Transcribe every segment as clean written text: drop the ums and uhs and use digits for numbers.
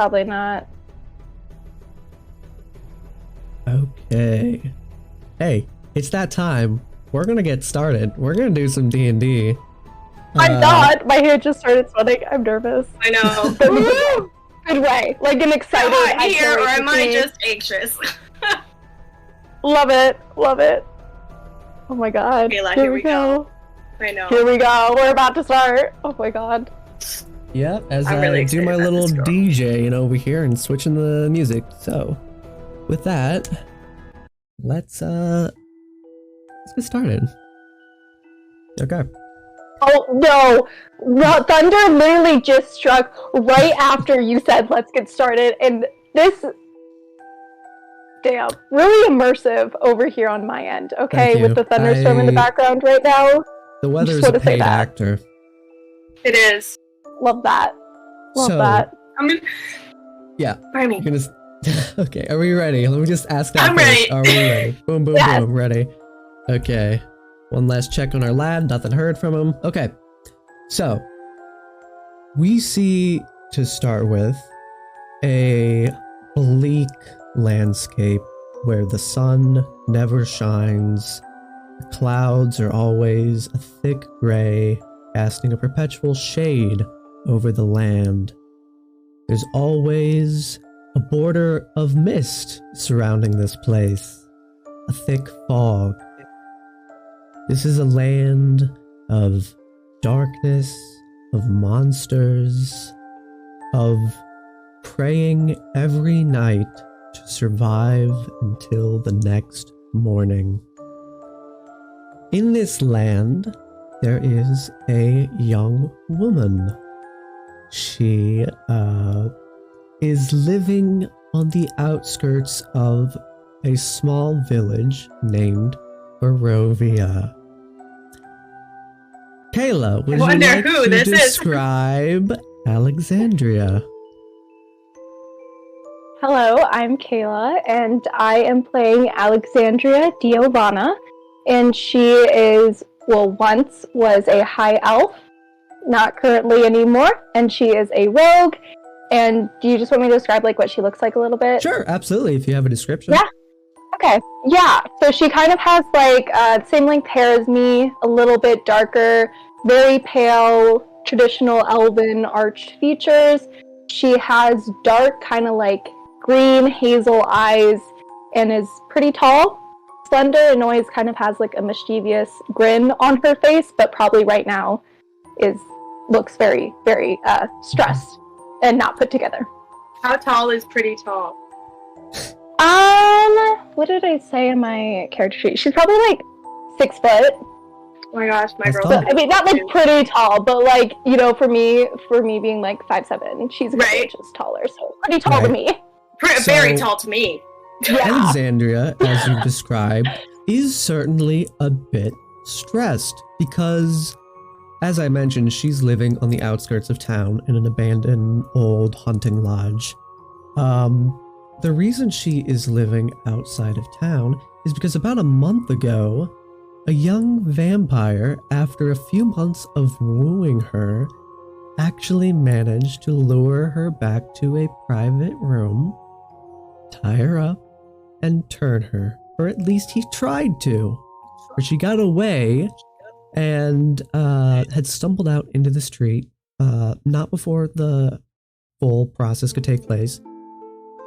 Probably not. Okay. Hey, it's that time. We're gonna get started. We're gonna do some D&D. I'm not. My hair just started sweating. I'm nervous. I know. Good way. Like an excited. Am I here or am I just anxious? Love it. Love it. Oh my god. Kayla, here we go. I know. Here we go. We're about to start. Oh my god. Yep, as I'm I really do my little excited about DJ over here and switching the music. So, with that, let's get started. Okay. Oh no! Well, thunder literally just struck right after you said let's get started, and this, damn, really immersive over here on my end. Okay, with the thunderstorm in the background right now. The weather's a paid actor. It is. Love that. Love that. Yeah. Remy. Okay, are we ready? Let me just ask that I'm first. ready. Are we ready? Boom, boom, Yes. boom. Ready. Okay. One last check on our lad. Nothing heard from him. Okay. So, we see, to start with, a bleak landscape where the sun never shines. The clouds are always a thick gray, casting a perpetual shade over the land. There's always a border of mist surrounding this place, a thick fog. This is a land of darkness, of monsters, of praying every night to survive until the next morning. In this land, there is a young woman. She is living on the outskirts of a small village named Barovia. Kayla, would you like to describe Alexandria? Hello, I'm Kayla, and I am playing Alexandria Diovana, and she is, well, once was a high elf, not currently anymore, and she is a rogue. And do you just want me to describe like what she looks like a little bit? Sure, absolutely, if you have a description. Yeah. Okay. Yeah. So she kind of has like same length hair as me, a little bit darker, very pale, traditional elven arched features. She has dark, kind of like green hazel eyes, and is pretty tall, slender, and always kind of has like a mischievous grin on her face, but probably right now looks very, very stressed and not put together. How tall is pretty tall? What did I say in my character sheet? She's probably like 6 foot. Oh my gosh, my girl. So, I mean, not like pretty tall, but like, you know, for me being like 5'7", she's a couple inches taller, so pretty tall to me. Very tall to me. Yeah. Alexandria, as you described, is certainly a bit stressed because, as I mentioned, she's living on the outskirts of town in an abandoned old hunting lodge. The reason she is living outside of town is because about a month ago, a young vampire, after a few months of wooing her, actually managed to lure her back to a private room, tie her up, and turn her. Or at least he tried to. But she got away and had stumbled out into the street, not before the full process could take place,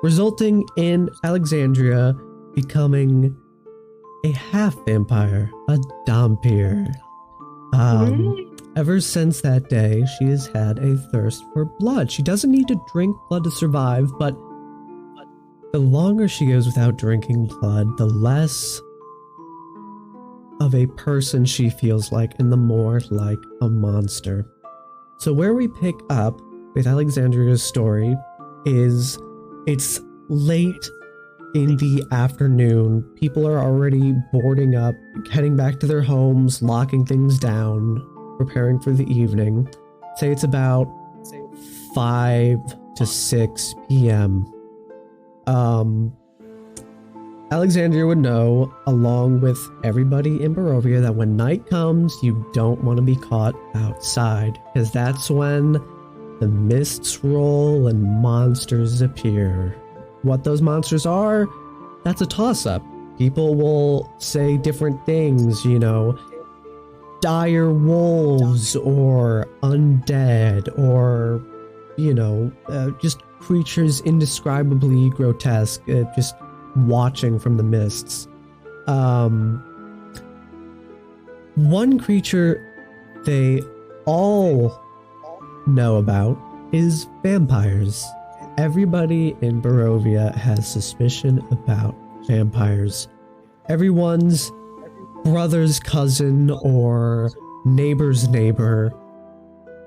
resulting in Alexandria becoming a half-vampire, a Dhampir. Ever since that day, she has had a thirst for blood. She doesn't need to drink blood to survive, but the longer she goes without drinking blood, the less of a person she feels like, and the more like a monster. So where we pick up with Alexandria's story is it's late in the afternoon. People are already boarding up, heading back to their homes, locking things down, preparing for the evening. Say it's about 5 to 6 p.m. Alexandria would know, along with everybody in Barovia, that when night comes, you don't want to be caught outside, because that's when the mists roll and monsters appear. What those monsters are, that's a toss-up. People will say different things, you know, dire wolves or undead or, you know, just creatures indescribably grotesque, just watching from the mists. One creature they all know about is vampires. Everybody in Barovia has suspicion about vampires. Everyone's brother's cousin or neighbor's neighbor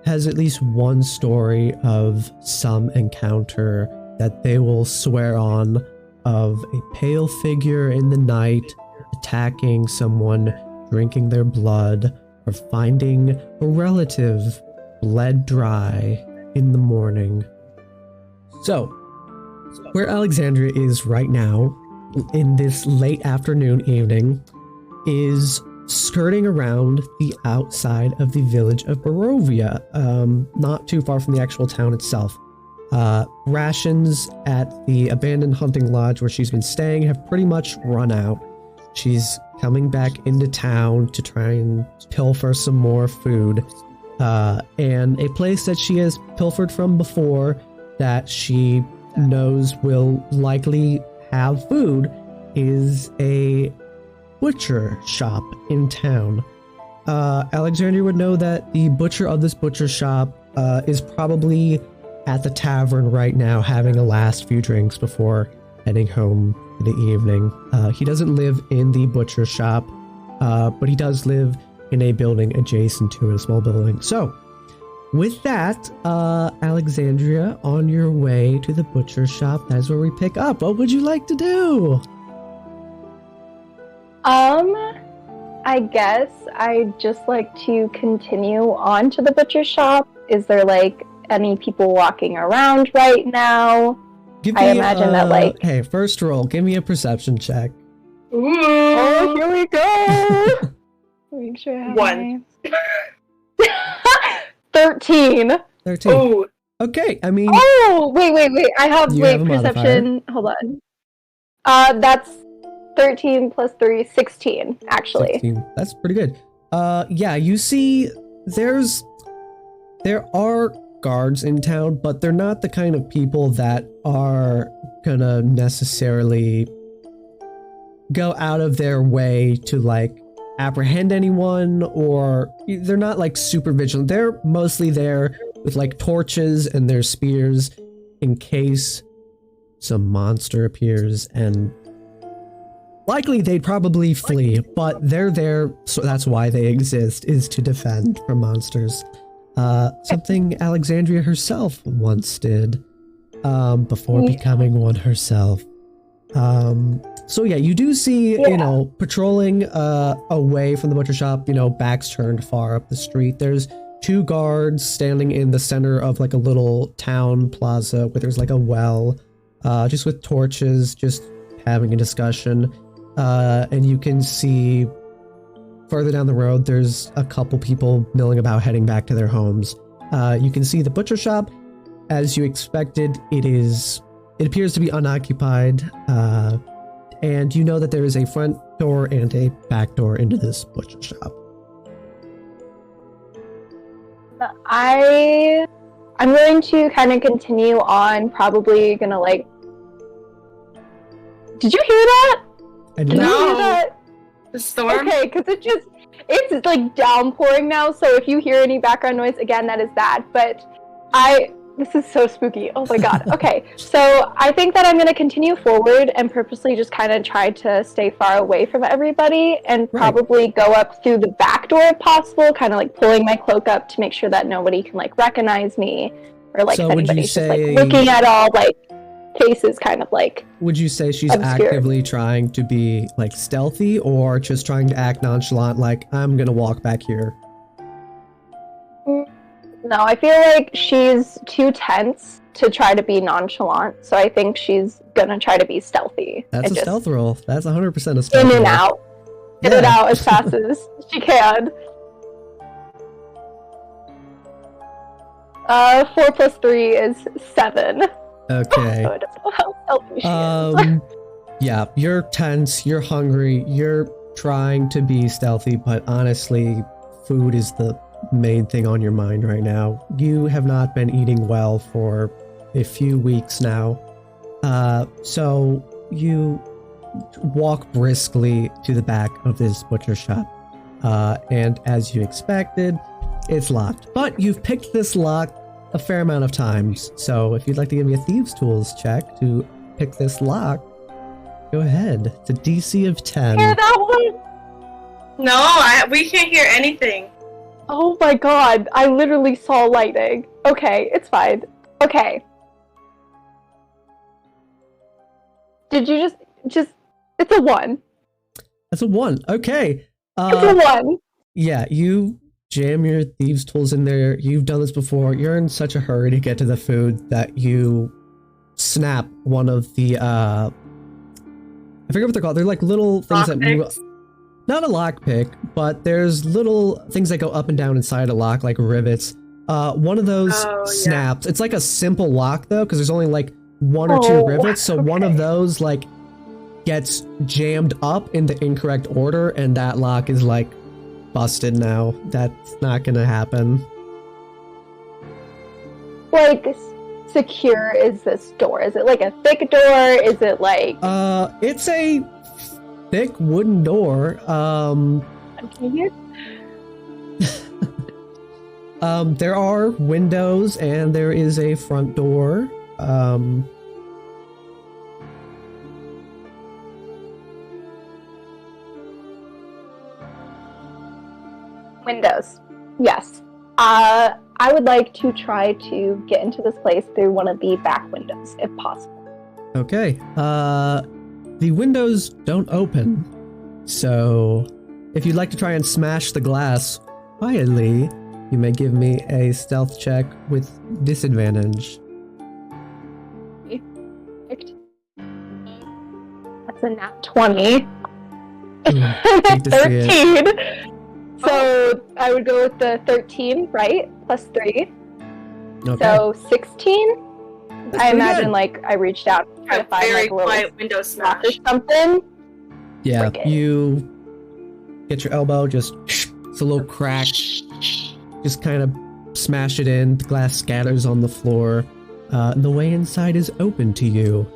has at least one story of some encounter that they will swear on, of a pale figure in the night attacking someone, drinking their blood, or finding a relative bled dry in the morning. So, where Alexandria is right now, in this late afternoon evening, is skirting around the outside of the village of Barovia, not too far from the actual town itself. Rations at the abandoned hunting lodge where she's been staying have pretty much run out. She's coming back into town to try and pilfer some more food. And a place that she has pilfered from before that she knows will likely have food is a butcher shop in town. Alexandria would know that the butcher of this butcher shop is probably at the tavern right now having a last few drinks before heading home in the evening. He doesn't live in the butcher shop, but he does live in a building adjacent to it, a small building. So, with that, Alexandria, on your way to the butcher shop, that's where we pick up. What would you like to do? I guess I'd just like to continue on to the butcher shop. Is there, like, any people walking around right now? I imagine that, like... Hey, first roll, give me a perception check. Ooh. Oh, here we go! Make sure I have 1. 13. 13. Oh. Okay, I mean... Oh, wait. I have, You wait, have a perception. Hold on. That's 13 plus 3, 16, actually. 16. That's pretty good. Yeah, you see, there are guards in town, but they're not the kind of people that are gonna necessarily go out of their way to, like, apprehend anyone, or they're not, like, super vigilant. They're mostly there with, like, torches and their spears in case some monster appears, and likely they'd probably flee, but they're there, so that's why they exist, is to defend from monsters. Something Alexandria herself once did, before becoming one herself. So yeah, you do see, you know, patrolling away from the butcher shop, you know, backs turned far up the street. There's 2 guards standing in the center of, like, a little town plaza where there's, like, a well, just with torches, just having a discussion. And you can see further down the road, there's a couple people milling about heading back to their homes. You can see the butcher shop. As you expected, it appears to be unoccupied. And you know that there is a front door and a back door into this butcher shop. I'm going to kind of continue on, probably gonna, like... Did you hear that? I did Did not- you hear that? The storm? Okay, because it's like downpouring now, so if you hear any background noise, again, that is that. But this is so spooky. Oh my god. Okay, so I think that I'm going to continue forward and purposely just kind of try to stay far away from everybody and probably go up through the back door if possible, kind of like pulling my cloak up to make sure that nobody can, like, recognize me, or, like, So if would you anybody's just, like, say- looking at all, like, faces, kind of like... Would you say she's Obscure. actively trying to be, like, stealthy, or just trying to act nonchalant, like, I'm gonna walk back here? No, I feel like she's too tense to try to be nonchalant, so I think she's gonna try to be stealthy. That's and a just stealth roll. That's 100% a stealth in roll. and out. Get it out as fast as she can. 4 plus 3 is 7. Okay. So I don't know how healthy she is. Yeah, you're tense, you're hungry, you're trying to be stealthy, but honestly, food is the main thing on your mind right now. You have not been eating well for a few weeks now. So you walk briskly to the back of this butcher shop. And as you expected, it's locked. But you've picked this lock a fair amount of times. So if you'd like to give me a Thieves' Tools check to pick this lock, go ahead. It's a DC of 10. Hear that one? No, we can't hear anything. Oh my god, I literally saw lightning. Okay, it's fine. Okay. Did you just it's a 1. That's a 1. Okay. It's a 1. Yeah, you jam your Thieves' Tools in there. You've done this before. You're in such a hurry to get to the food that you snap one of the I forget what they're called. They're like little things that move. Not a lockpick, but there's little things that go up and down inside a lock, like rivets. One of those snaps. It's like a simple lock though, because there's only like 1 or 2 rivets. So one of those like gets jammed up in the incorrect order, and that lock is like busted now. That's not gonna happen. Like secure is this door? Is it like a thick door? Is it like it's a thick wooden door. Okay. There are windows and there is a front door. Windows. Yes. I would like to try to get into this place through one of the back windows, if possible. Okay. The windows don't open, so if you'd like to try and smash the glass quietly, you may give me a stealth check with disadvantage. Perfect. That's a nat 20. Hate to see 13. So I would go with the 13, right? Plus 3. Okay. So 16? That's I pretty imagine good. like I reached out to try to find Very like a little quiet window spot smash. or something. Yeah, Frick it. you get your elbow, just it's a little crack, just kind of smash it in. The glass scatters on the floor. The way inside is open to you.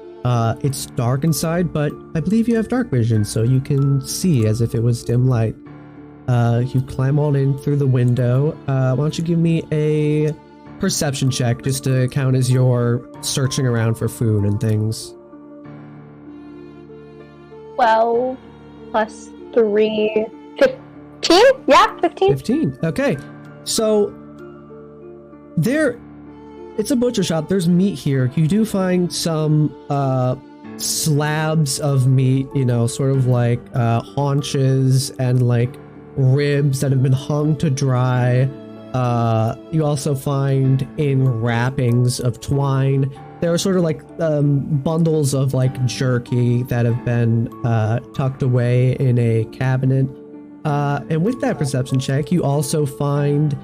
It's dark inside, but I believe you have dark vision, so you can see as if it was dim light. You climb on in through the window. Why don't you give me a perception check just to count as you're searching around for food and things. 12 plus 3, 15? Yeah, 15. 15. Okay. So it's a butcher shop. There's meat here. You do find some slabs of meat, you know, sort of like haunches and like ribs that have been hung to dry. You also find in wrappings of twine, there are sort of like bundles of like jerky that have been tucked away in a cabinet. And with that perception check, you also find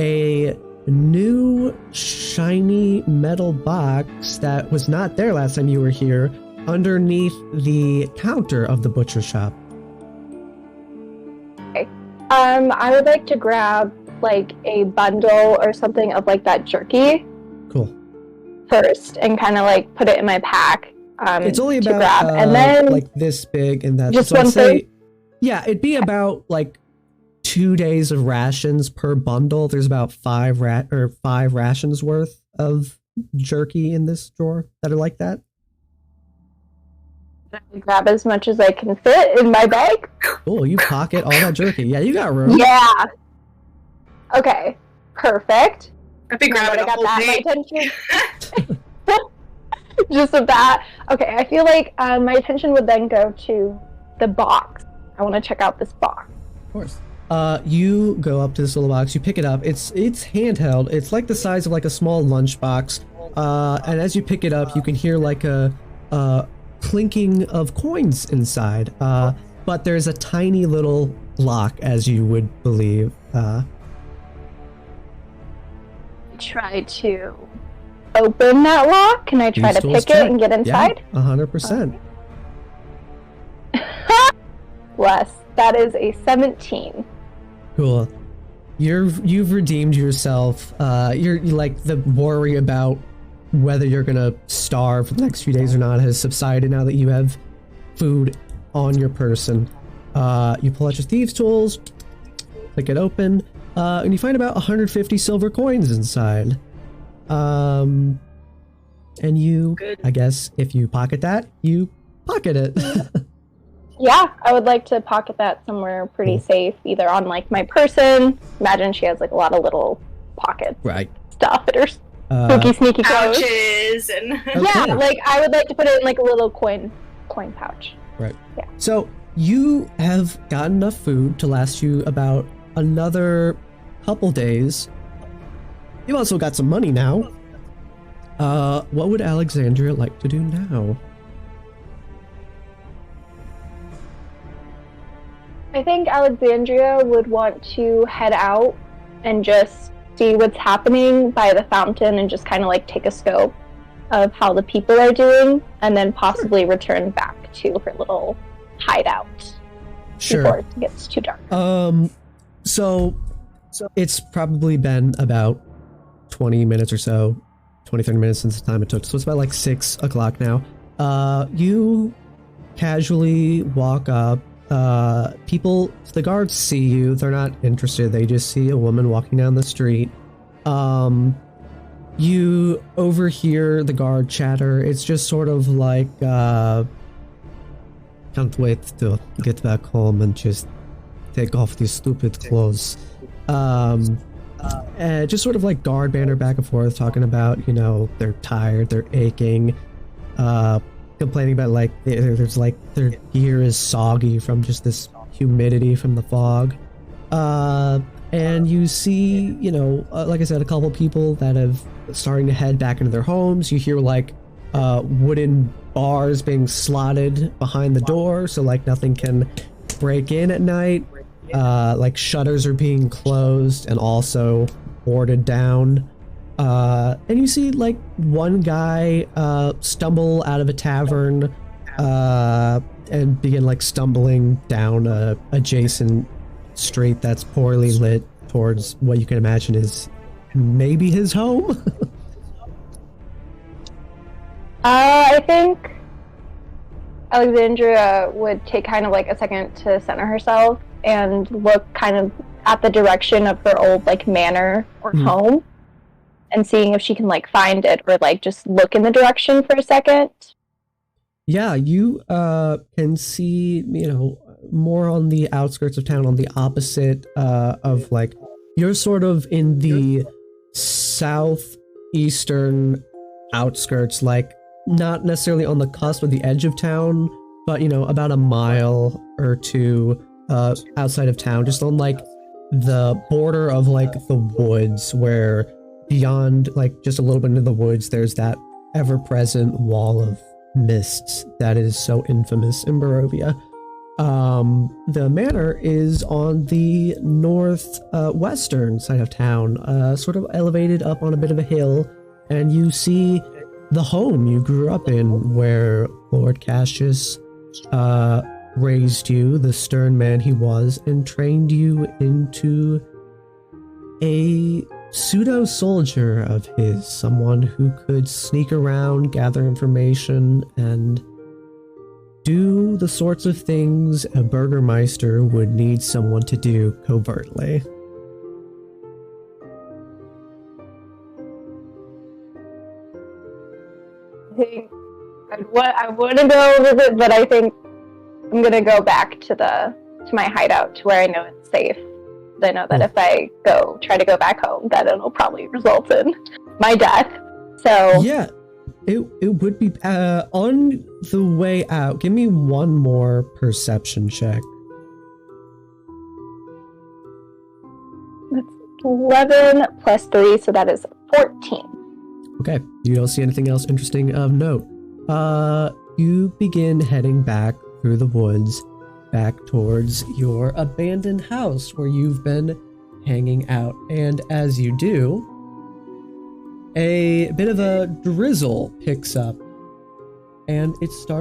a new shiny metal box that was not there last time you were here underneath the counter of the butcher shop. Okay. I would like to grab like a bundle or something of like that jerky. Cool. First, and kind of like put it in my pack. It's only to about grab. And then like this big, and that's just so I'd one say, thing? yeah, it'd be about like 2 days of rations per bundle. There's about 5 rations worth of jerky in this drawer that are like that. Grab as much as I can fit in my bag. Cool, you pocket all that jerky. Yeah, you got room. Yeah. Okay. Perfect. I'd be Now that grabbing I a got whole that thing. my attention. Just with that. Okay, I feel like my attention would then go to the box. I want to check out this box. Of course. You go up to this little box, you pick it up. It's handheld. It's like the size of like a small lunchbox. And as you pick it up, you can hear like a clinking of coins inside. But there's a tiny little lock, as you would believe. try to open that lock? Can I try to pick it and get inside? Yeah, 100%. Bless. That is a 17. Cool. You've redeemed yourself. You're like the worry about whether you're gonna starve for the next few days or not has subsided now that you have food on your person. You pull out your thieves' tools, click it open, and you find about 150 silver coins inside. And you, I guess, if you pocket that, you pocket it. Yeah, I would like to pocket that somewhere pretty safe, either on like my person. Imagine she has like a lot of little pockets, Right? Stuff that are spooky, sneaky clothes. Pouches and Yeah, like I would like to put it in like a little coin pouch. Right. Yeah. So you have got enough food to last you about another couple days. You also got some money now. What would Alexandria like to do now? I think Alexandria would want to head out and just see what's happening by the fountain and just kind of like take a scope of how the people are doing and then possibly return back to her little hideout before it gets too dark. So it's probably been about 20 minutes or so, 20, 30 minutes since the time it took. So it's about like 6 o'clock now. You casually walk up. The guards see you. They're not interested. They just see a woman walking down the street. You overhear the guard chatter. It's just sort of like, can't wait to get back home and just take off these stupid clothes. Just sort of like guard banter back and forth, talking about, you know, they're tired, they're aching, complaining about like there's like their gear is soggy from just this humidity from the fog. And you see, you know, like I said, a couple people that have starting to head back into their homes. You hear like wooden bars being slotted behind the door, so like nothing can break in at night. Like shutters are being closed and also boarded down. And you see like one guy stumble out of a tavern and begin like stumbling down a adjacent street that's poorly lit towards what you can imagine is maybe his home. I think Alexandria would take kind of like a second to center herself and look kind of at the direction of her old like manor or home and seeing if she can like find it or like just look in the direction for a second. Yeah, you can see, you know, more on the outskirts of town, on the opposite of like, you're sort of in the southeastern outskirts, like not necessarily on the cusp of the edge of town, but you know, about a mile or two outside of town, just on like the border of like the woods, where beyond like just a little bit into the woods, there's that ever-present wall of mists that is so infamous in Barovia. The manor is on the northwestern side of town, sort of elevated up on a bit of a hill, and you see the home you grew up in, where Lord Cassius raised you, the stern man he was, and trained you into a pseudo-soldier of his, someone who could sneak around, gather information, and do the sorts of things a burgermeister would need someone to do covertly. I think I want to go visit, but I think I'm gonna go back to my hideout to where I know it's safe. I know that if I try to go back home, that it'll probably result in my death. So yeah, it would be on the way out. Give me one more perception check. That's 11 plus 3, so that is 14. Okay, you don't see anything else interesting of note. You begin heading back through the woods, back towards your abandoned house where you've been hanging out. And as you do, a bit of a drizzle picks up, and it starts